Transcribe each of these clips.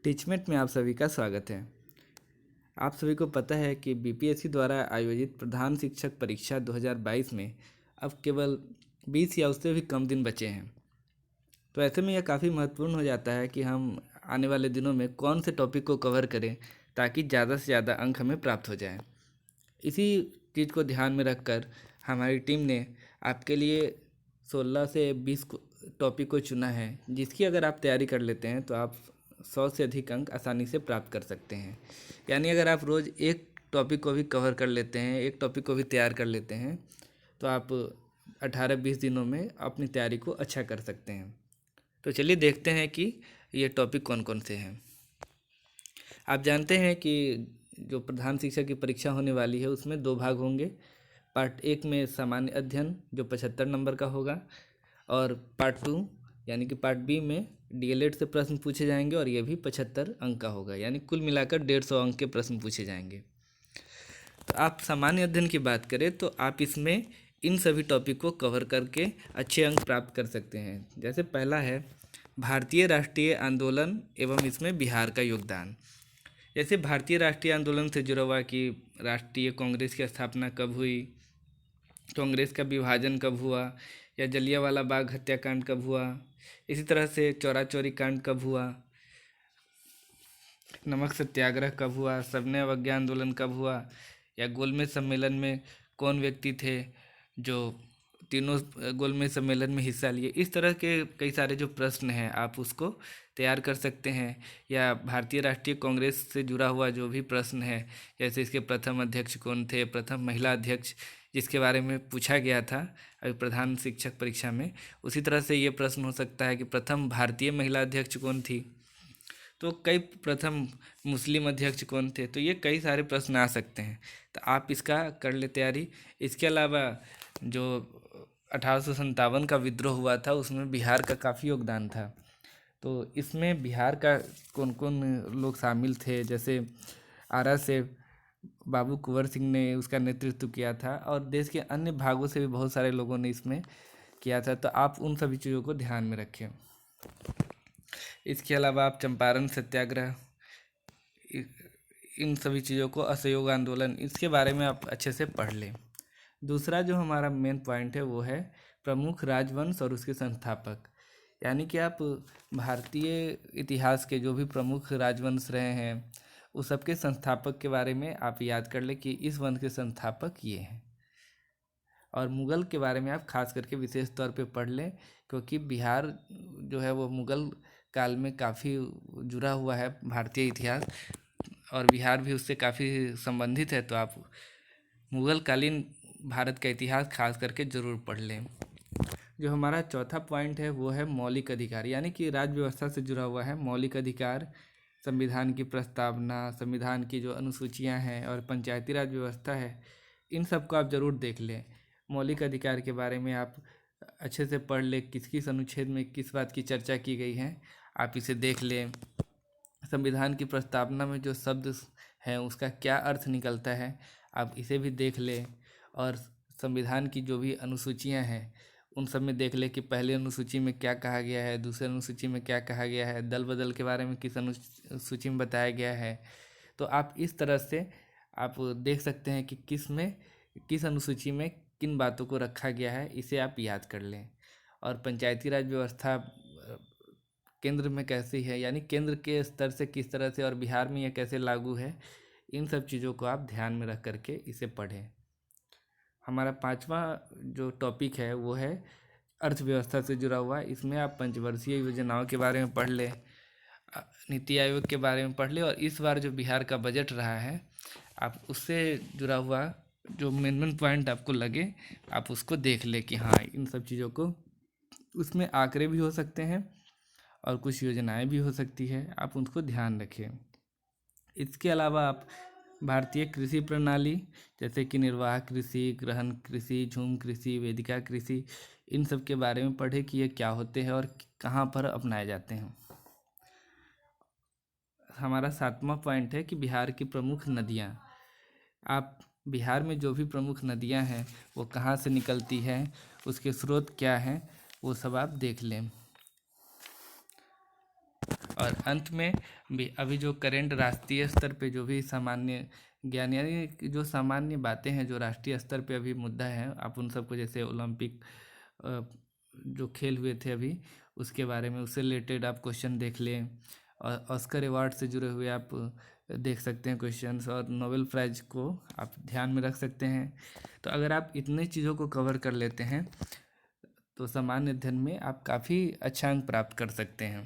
टीचमेट में आप सभी का स्वागत है। आप सभी को पता है कि बीपीएससी द्वारा आयोजित प्रधान शिक्षक परीक्षा 2022 में अब केवल 20 या उससे भी कम दिन बचे हैं। तो ऐसे में यह काफ़ी महत्वपूर्ण हो जाता है कि हम आने वाले दिनों में कौन से टॉपिक को कवर करें ताकि ज़्यादा से ज़्यादा अंक हमें प्राप्त हो जाए। इसी चीज़ को ध्यान में रखकर हमारी टीम ने आपके लिए 16 से 20 टॉपिक को चुना है, जिसकी अगर आप तैयारी कर लेते हैं तो आप 100 से अधिक अंक आसानी से प्राप्त कर सकते हैं। यानी अगर आप रोज़ एक टॉपिक को भी कवर कर लेते हैं, एक टॉपिक को भी तैयार कर लेते हैं, तो आप 18-20 दिनों में अपनी तैयारी को अच्छा कर सकते हैं। तो चलिए देखते हैं कि ये टॉपिक कौन कौन से हैं। आप जानते हैं कि जो प्रधान शिक्षक की परीक्षा होने वाली है उसमें 2 भाग होंगे। पार्ट 1 में सामान्य अध्ययन जो 75 नंबर का होगा, और पार्ट 2 यानी कि पार्ट बी में डीएलएड से प्रश्न पूछे जाएंगे और ये भी 75 अंक का होगा, यानी कुल मिलाकर 150 अंक के प्रश्न पूछे जाएंगे। तो आप सामान्य अध्ययन की बात करें तो आप इसमें इन सभी टॉपिक को कवर करके अच्छे अंक प्राप्त कर सकते हैं। जैसे पहला है भारतीय राष्ट्रीय आंदोलन एवं इसमें बिहार का योगदान। जैसे भारतीय राष्ट्रीय आंदोलन से जुड़ा हुआ कि राष्ट्रीय कांग्रेस की स्थापना कब हुई, कांग्रेस का विभाजन कब हुआ, या जलियांवाला बाग हत्याकांड कब हुआ, इसी तरह से चौरा चौरी कांड कब हुआ, नमक सत्याग्रह कब हुआ, सविनय अवज्ञा आंदोलन कब हुआ, या गोलमेज सम्मेलन में कौन व्यक्ति थे जो तीनों गोलमेज सम्मेलन में हिस्सा लिए। इस तरह के कई सारे जो प्रश्न हैं आप उसको तैयार कर सकते हैं। या भारतीय राष्ट्रीय कांग्रेस से जुड़ा हुआ जो भी प्रश्न है, जैसे इसके प्रथम अध्यक्ष कौन थे, प्रथम महिला अध्यक्ष जिसके बारे में पूछा गया था अभी प्रधान शिक्षक परीक्षा में, उसी तरह से ये प्रश्न हो सकता है कि प्रथम भारतीय महिला अध्यक्ष कौन थी। तो कई प्रथम मुस्लिम अध्यक्ष कौन थे। तो ये कई सारे प्रश्न आ सकते हैं, तो आप इसका कर ले तैयारी। इसके अलावा जो 1857 का विद्रोह हुआ था उसमें बिहार का काफ़ी योगदान था। तो इसमें बिहार का कौन कौन लोग शामिल थे, जैसे आरा से बाबू कुंवर सिंह ने उसका नेतृत्व किया था, और देश के अन्य भागों से भी बहुत सारे लोगों ने इसमें किया था। तो आप उन सभी चीज़ों को ध्यान में रखें। इसके अलावा आप चंपारण सत्याग्रह, इन सभी चीज़ों को, असहयोग आंदोलन, इसके बारे में आप अच्छे से पढ़ लें। दूसरा जो हमारा मेन पॉइंट है वो है प्रमुख राजवंश और उसके संस्थापक। यानी कि आप भारतीय इतिहास के जो भी प्रमुख राजवंश रहे हैं उस सबके संस्थापक के बारे में आप याद कर लें कि इस वंश के संस्थापक ये हैं। और मुग़ल के बारे में आप खास करके विशेष तौर पे पढ़ लें, क्योंकि बिहार जो है वो मुग़ल काल में काफ़ी जुड़ा हुआ है भारतीय इतिहास, और बिहार भी उससे काफ़ी संबंधित है। तो आप मुग़ल कालीन भारत का इतिहास खास करके ज़रूर पढ़ लें। जो हमारा चौथा पॉइंट है वो है मौलिक अधिकार, यानी कि राज्य व्यवस्था से जुड़ा हुआ है। मौलिक अधिकार, संविधान की प्रस्तावना, संविधान की जो अनुसूचियां हैं और पंचायती राज व्यवस्था है, इन सबको आप ज़रूर देख लें। मौलिक अधिकार के बारे में आप अच्छे से पढ़ लें, किस किस अनुच्छेद में किस बात की चर्चा की गई है, आप इसे देख लें। संविधान की प्रस्तावना में जो शब्द हैं उसका क्या अर्थ निकलता है, आप इसे भी देख लें। और संविधान की जो भी अनुसूचियां हैं उन सब में देख लें कि पहले अनुसूची में क्या कहा गया है, दूसरे अनुसूची में क्या कहा गया है, दल बदल के बारे में किस अनुसूची में बताया गया है। तो आप इस तरह से आप देख सकते हैं कि किस अनुसूची में किन बातों को रखा गया है, इसे आप याद कर लें। और पंचायती राज व्यवस्था केंद्र में कैसी है, यानी केंद्र के स्तर से किस तरह से और बिहार में यह कैसे लागू है, इन सब चीज़ों को आप ध्यान में रख करके इसे पढ़ें। हमारा पांचवा जो टॉपिक है वो है अर्थव्यवस्था से जुड़ा हुआ। इसमें आप पंचवर्षीय योजनाओं के बारे में पढ़ लें, नीति आयोग के बारे में पढ़ लें, और इस बार जो बिहार का बजट रहा है आप उससे जुड़ा हुआ जो मेन पॉइंट आपको लगे आप उसको देख लें कि हाँ इन सब चीज़ों को, उसमें आंकड़े भी हो सकते हैं और कुछ योजनाएं भी हो सकती है, आप उनको ध्यान रखें। इसके अलावा आप भारतीय कृषि प्रणाली, जैसे कि निर्वाह कृषि, गहन कृषि, झूम कृषि, वेदिका कृषि, इन सब के बारे में पढ़ें कि ये क्या होते हैं और कहाँ पर अपनाए जाते हैं। हमारा सातवां पॉइंट है कि बिहार की प्रमुख नदियाँ। आप बिहार में जो भी प्रमुख नदियाँ हैं वो कहाँ से निकलती हैं, उसके स्रोत क्या हैं, वो सब आप देख लें। और अंत में भी अभी जो करेंट राष्ट्रीय स्तर पे जो भी सामान्य ज्ञान यानी कि जो सामान्य बातें हैं जो राष्ट्रीय स्तर पे अभी मुद्दा है, आप उन सबको जैसे ओलंपिक जो खेल हुए थे अभी उसके बारे में, उससे रिलेटेड आप क्वेश्चन देख लें। और ऑस्कर अवार्ड से जुड़े हुए आप देख सकते हैं क्वेश्चंस, और नोबेल प्राइज को आप ध्यान में रख सकते हैं। तो अगर आप इतने चीज़ों को कवर कर लेते हैं तो सामान्य अध्ययन में आप काफ़ी अच्छा अंक प्राप्त कर सकते हैं।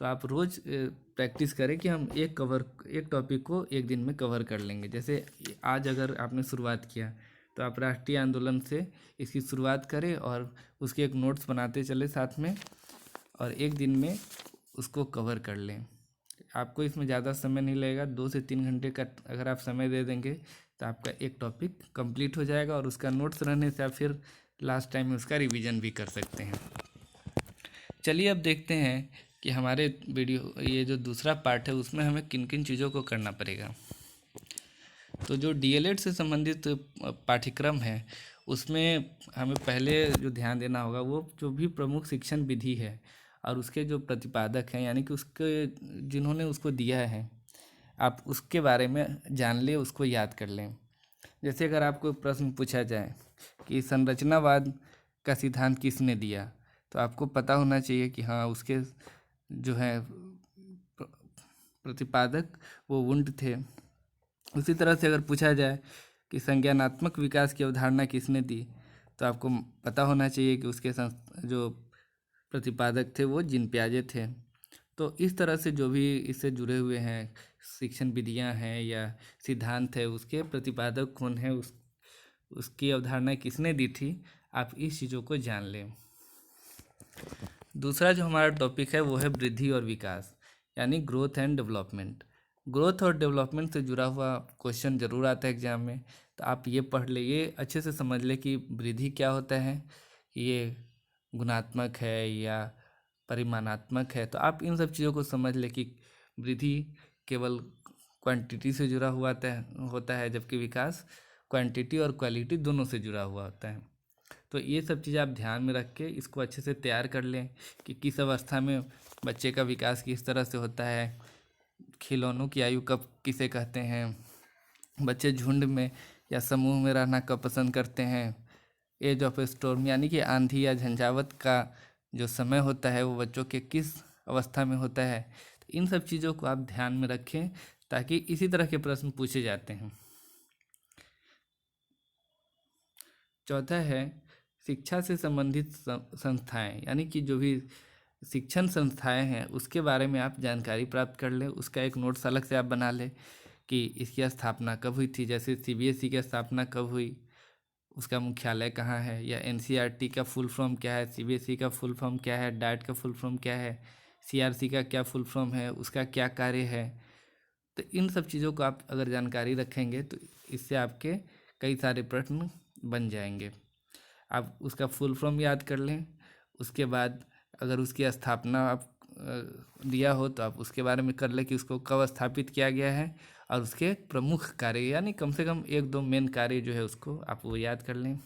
तो आप रोज़ प्रैक्टिस करें कि हम एक टॉपिक को एक दिन में कवर कर लेंगे। जैसे आज अगर आपने शुरुआत किया तो आप राष्ट्रीय आंदोलन से इसकी शुरुआत करें और उसके एक नोट्स बनाते चले साथ में, और एक दिन में उसको कवर कर लें। आपको इसमें ज़्यादा समय नहीं लगेगा, 2 से 3 घंटे का अगर आप समय दे देंगे तो आपका एक टॉपिक कंप्लीट हो जाएगा, और उसका नोट्स रहने से आप फिर लास्ट टाइम में उसका रिवीजन भी कर सकते हैं। चलिए अब देखते हैं कि हमारे वीडियो ये जो दूसरा पार्ट है उसमें हमें किन किन चीज़ों को करना पड़ेगा। तो जो डीएलएड से संबंधित पाठ्यक्रम है उसमें हमें पहले जो ध्यान देना होगा वो जो भी प्रमुख शिक्षण विधि है और उसके जो प्रतिपादक हैं यानी कि उसके जिन्होंने उसको दिया है, आप उसके बारे में जान लें, उसको याद कर लें। जैसे अगर आपको प्रश्न पूछा जाए कि संरचनावाद का सिद्धांत किसने दिया, तो आपको पता होना चाहिए कि हाँ उसके जो है प्रतिपादक वो वुंट थे। उसी तरह से अगर पूछा जाए कि संज्ञानात्मक विकास की अवधारणा किसने दी, तो आपको पता होना चाहिए कि उसके जो प्रतिपादक थे वो जीन पियाजे थे। तो इस तरह से जो भी इससे जुड़े हुए हैं शिक्षण विधियां हैं या सिद्धांत है उसके प्रतिपादक कौन है, उसकी अवधारणा किसने दी थी, आप इस चीज़ों को जान लें। दूसरा जो हमारा टॉपिक है वो है वृद्धि और विकास यानी ग्रोथ एंड डेवलपमेंट। ग्रोथ और डेवलपमेंट से जुड़ा हुआ क्वेश्चन ज़रूर आता है एग्जाम में, तो आप ये पढ़ ले, ये अच्छे से समझ ले कि वृद्धि क्या होता है, ये गुणात्मक है या परिमाणात्मक है। तो आप इन सब चीज़ों को समझ ले कि वृद्धि केवल क्वांटिटी से जुड़ा हुआ होता है जबकि विकास क्वांटिटी और क्वालिटी दोनों से जुड़ा हुआ होता है। तो ये सब चीज़ आप ध्यान में रख के इसको अच्छे से तैयार कर लें कि किस अवस्था में बच्चे का विकास किस तरह से होता है, खिलौनों की आयु कब किसे कहते हैं, बच्चे झुंड में या समूह में रहना कब पसंद करते हैं, एज ऑफ स्टॉर्म यानी कि आंधी या झंझावत का जो समय होता है वो बच्चों के किस अवस्था में होता है। तो इन सब चीज़ों को आप ध्यान में रखें ताकि इसी तरह के प्रश्न पूछे जाते हैं। चौथा है शिक्षा से संबंधित संस्थाएं यानी कि जो भी शिक्षण संस्थाएं हैं उसके बारे में आप जानकारी प्राप्त कर लें। उसका एक नोट्स अलग से आप बना लें कि इसकी स्थापना कब हुई थी। जैसे सीबीएसई की स्थापना कब हुई, उसका मुख्यालय कहाँ है, या एनसीईआरटी का फुल फॉर्म क्या है, सीबीएसई का फुल फॉर्म क्या है, डाइट का फुल फॉर्म क्या है, सीआरसी का क्या फुल फॉर्म है, उसका क्या कार्य है। तो इन सब चीज़ों को आप अगर जानकारी रखेंगे तो इससे आपके कई सारे प्रश्न बन जाएंगे। आप उसका फुल फॉर्म याद कर लें। उसके बाद अगर उसकी स्थापना आप दिया हो तो आप उसके बारे में कर लें कि उसको कब स्थापित किया गया है, और उसके प्रमुख कार्य यानी कम से कम 1-2 मेन कार्य जो है उसको आप वो याद कर लें।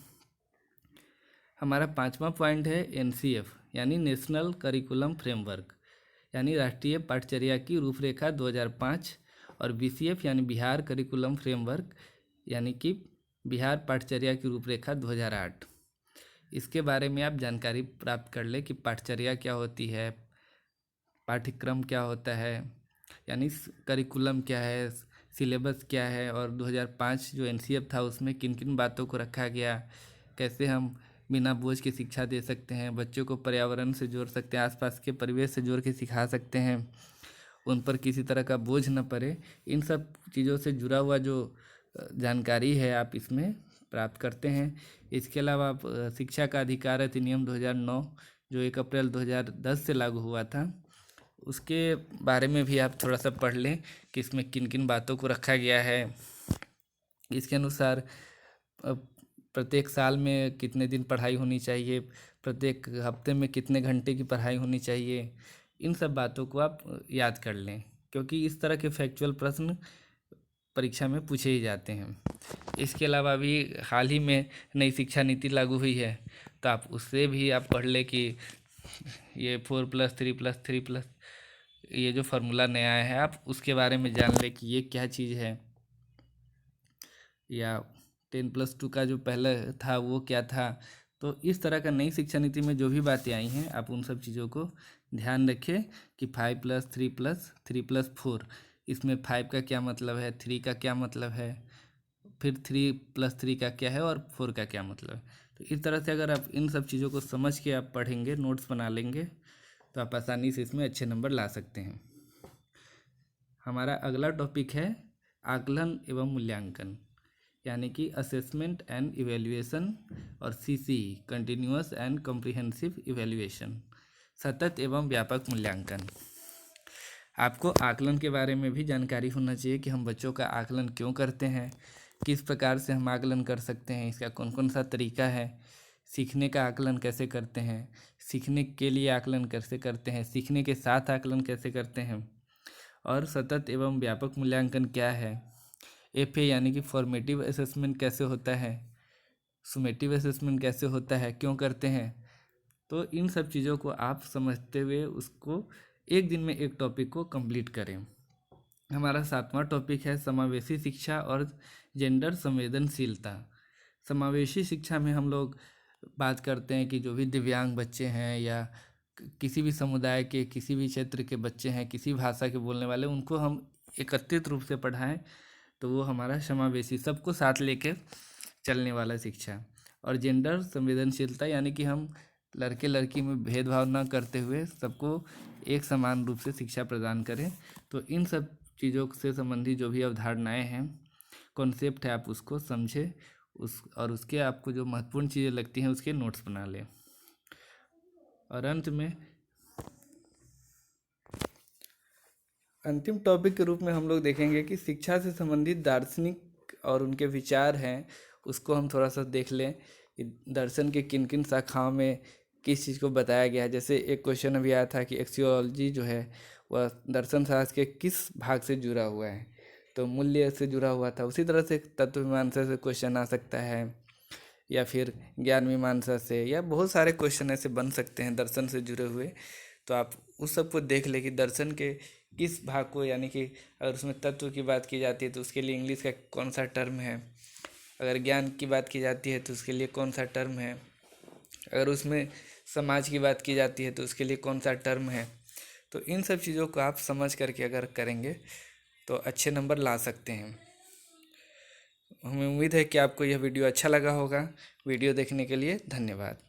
हमारा 5वां पॉइंट है एनसीएफ यानी नेशनल करिकुलम फ्रेमवर्क यानी राष्ट्रीय पाठचर्या की रूपरेखा 2005, और बीसीएफ यानी बिहार करिकुलम फ्रेमवर्क यानी कि बिहार पाठचर्या की रूपरेखा 2008। इसके बारे में आप जानकारी प्राप्त कर ले कि पाठचर्या क्या होती है, पाठ्यक्रम क्या होता है यानी करिकुलम क्या है, सिलेबस क्या है, और 2005 जो एनसीएफ था उसमें किन किन बातों को रखा गया, कैसे हम बिना बोझ की शिक्षा दे सकते हैं, बच्चों को पर्यावरण से जोड़ सकते हैं, आसपास के परिवेश से जोड़ के सिखा सकते हैं, उन पर किसी तरह का बोझ न पड़े। इन सब चीज़ों से जुड़ा हुआ जो जानकारी है आप इसमें प्राप्त करते हैं। इसके अलावा आप शिक्षा का अधिकार अधिनियम 2009 जो 1 अप्रैल 2010 से लागू हुआ था उसके बारे में भी आप थोड़ा सा पढ़ लें कि इसमें किन किन बातों को रखा गया है। इसके अनुसार प्रत्येक साल में कितने दिन पढ़ाई होनी चाहिए, प्रत्येक हफ्ते में कितने घंटे की पढ़ाई होनी चाहिए, इन सब बातों को आप याद कर लें क्योंकि इस तरह के फैक्चुअल प्रश्न परीक्षा में पूछे ही जाते हैं। इसके अलावा भी हाल ही में नई शिक्षा नीति लागू हुई है तो आप उससे भी आप पढ़ लें कि ये 4+3+3+ ये जो फार्मूला नया आया है आप उसके बारे में जान लें कि ये क्या चीज़ है, या 10+2 का जो पहले था वो क्या था। तो इस तरह का नई शिक्षा नीति में जो भी बातें आई हैं आप उन सब चीज़ों को ध्यान रखें कि 5+3+3+4, इसमें 5 का क्या मतलब है, 3 का क्या मतलब है, फिर 3+3 का क्या है और 4 का क्या मतलब है। तो इस तरह से अगर आप इन सब चीज़ों को समझ के आप पढ़ेंगे, नोट्स बना लेंगे, तो आप आसानी से इसमें अच्छे नंबर ला सकते हैं। हमारा अगला टॉपिक है आकलन एवं मूल्यांकन, यानी कि असेसमेंट एंड इवेल्युएशन, और CC continuous and comprehensive evaluation, सतत एवं व्यापक मूल्यांकन। आपको आकलन के बारे में भी जानकारी होना चाहिए कि हम बच्चों का आकलन क्यों करते हैं, किस प्रकार से हम आकलन कर सकते हैं, इसका कौन कौन सा तरीका है, सीखने का आकलन कैसे करते हैं, सीखने के लिए आकलन कैसे करते हैं, सीखने के साथ आकलन कैसे करते हैं, और सतत एवं व्यापक मूल्यांकन क्या है, एफ ए यानी कि फॉर्मेटिव असेसमेंट कैसे होता है, सुमेटिव असेसमेंट कैसे होता है, क्यों करते हैं। तो इन सब चीज़ों को आप समझते हुए उसको एक दिन में एक टॉपिक को कंप्लीट करें। हमारा 7वां टॉपिक है समावेशी शिक्षा और जेंडर संवेदनशीलता। समावेशी शिक्षा में हम लोग बात करते हैं कि जो भी दिव्यांग बच्चे हैं या किसी भी समुदाय के, किसी भी क्षेत्र के बच्चे हैं, किसी भाषा के बोलने वाले, उनको हम एकत्रित रूप से पढ़ाएं, तो वो हमारा समावेशी, सबको साथ लेके चलने वाला शिक्षा। और जेंडर संवेदनशीलता यानी कि हम लड़के लड़की में भेदभाव न करते हुए सबको एक समान रूप से शिक्षा प्रदान करें। तो इन सब चीज़ों से संबंधित जो भी अवधारणाएं हैं, कॉन्सेप्ट है, आप उसको समझें, और उसके आपको जो महत्वपूर्ण चीज़ें लगती हैं उसके नोट्स बना लें। और अंतिम टॉपिक के रूप में हम लोग देखेंगे कि शिक्षा से संबंधित दार्शनिक और उनके विचार हैं, उसको हम थोड़ा सा देख लें कि दर्शन के किन किन शाखाओं में किस चीज़ को बताया गया है। जैसे एक क्वेश्चन अभी आया था कि एक्सियोलॉजी जो है वह दर्शन शास्त्र के किस भाग से जुड़ा हुआ है, तो मूल्य से जुड़ा हुआ था। उसी तरह से तत्व मीमांसा से क्वेश्चन आ सकता है, या फिर ज्ञान मीमांसा से, या बहुत सारे क्वेश्चन ऐसे बन सकते हैं दर्शन से जुड़े हुए। तो आप उस सब को देख ले कि दर्शन के किस भाग को, यानी कि अगर उसमें तत्व की बात की जाती है तो उसके लिए इंग्लिश का कौन सा टर्म है, अगर ज्ञान की बात की जाती है तो उसके लिए कौन सा टर्म है, अगर उसमें समाज की बात की जाती है तो उसके लिए कौन सा टर्म है। तो इन सब चीज़ों को आप समझ करके अगर करेंगे तो अच्छे नंबर ला सकते हैं। हमें उम्मीद है कि आपको यह वीडियो अच्छा लगा होगा। वीडियो देखने के लिए धन्यवाद।